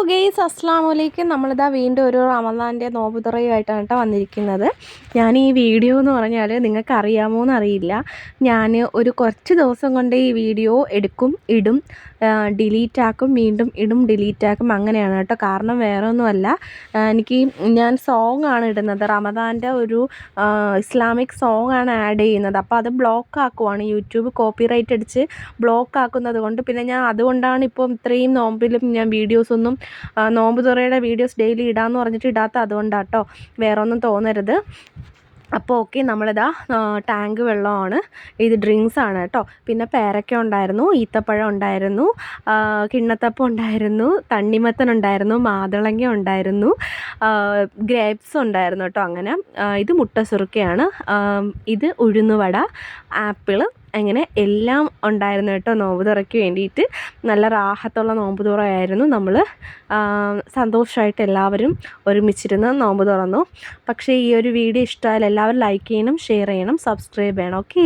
Guys അസ്സലാമലൈക്കും. നമ്മളിതാ വീണ്ടും ഒരു റമദാൻ്റെ നോമ്പുതുറയുമായിട്ടാണ് കേട്ടോ വന്നിരിക്കുന്നത്. ഞാൻ ഈ വീഡിയോ എന്ന് പറഞ്ഞാൽ നിങ്ങൾക്ക് അറിയാമോ എന്നറിയില്ല. ഞാൻ ഒരു കുറച്ച് ദിവസം കൊണ്ട് ഈ വീഡിയോ എടുക്കും, ഇടും, ഡിലീറ്റ് ആക്കും, വീണ്ടും ഇടും, ഡിലീറ്റ് ആക്കും, അങ്ങനെയാണ് കേട്ടോ. കാരണം വേറെ ഒന്നുമല്ല, ഞാൻ സോങ് ആണ് ഇടുന്നത്, റമദാൻ്റെ ഒരു ഇസ്ലാമിക് സോങ് ആണ് ആഡ് ചെയ്യുന്നത്. അപ്പോൾ അത് ബ്ലോക്ക് ആക്കുവാണ്, യൂട്യൂബ് കോപ്പിറൈറ്റ് അടിച്ച് ബ്ലോക്ക് ആക്കുന്നത് കൊണ്ട്. പിന്നെ ഞാൻ അതുകൊണ്ടാണ് ഇപ്പം ഇത്രയും നോമ്പിലും ഞാൻ വീഡിയോസൊന്നും നോമ്പ് തുറയുടെ വീഡിയോസ് ഡെയിലി ഇടാമെന്ന് പറഞ്ഞിട്ട് ഇടാത്ത അതുകൊണ്ടാണ് കേട്ടോ, വേറെ ഒന്നും തോന്നരുത്. അപ്പോൾ ഓക്കെ, നമ്മളിതാ ടാങ്ക് വെള്ളമാണ്, ഇത് ഡ്രിങ്ക്സ് ആണ് കേട്ടോ. പിന്നെ പേരക്ക ഉണ്ടായിരുന്നു, ഈത്തപ്പഴം ഉണ്ടായിരുന്നു, കിണ്ണത്തപ്പം ഉണ്ടായിരുന്നു, തണ്ണിമത്തൻ ഉണ്ടായിരുന്നു, മാതളങ്ങ ഉണ്ടായിരുന്നു, ഗ്രേപ്സ് ഉണ്ടായിരുന്നു കേട്ടോ. അങ്ങനെ ഇത് മുട്ട സുറുക്കയാണ്, ഇത് ഉഴുന്നുവട, ആപ്പിള്, അങ്ങനെ എല്ലാം ഉണ്ടായിരുന്നു കേട്ടോ. നോമ്പ് തുറയ്ക്ക് വേണ്ടിയിട്ട് നല്ല റാഹത്തുള്ള നോമ്പ് തുറയായിരുന്നു. നമ്മൾ സന്തോഷമായിട്ട് എല്ലാവരും ഒരുമിച്ചിരുന്ന് നോമ്പ് തുറന്നു. പക്ഷേ ഈ ഒരു വീഡിയോ ഇഷ്ടമായാൽ എല്ലാവരും ലൈക്ക് ചെയ്യണം, ഷെയർ ചെയ്യണം, സബ്സ്ക്രൈബ് ചെയ്യണം. ഓക്കേ.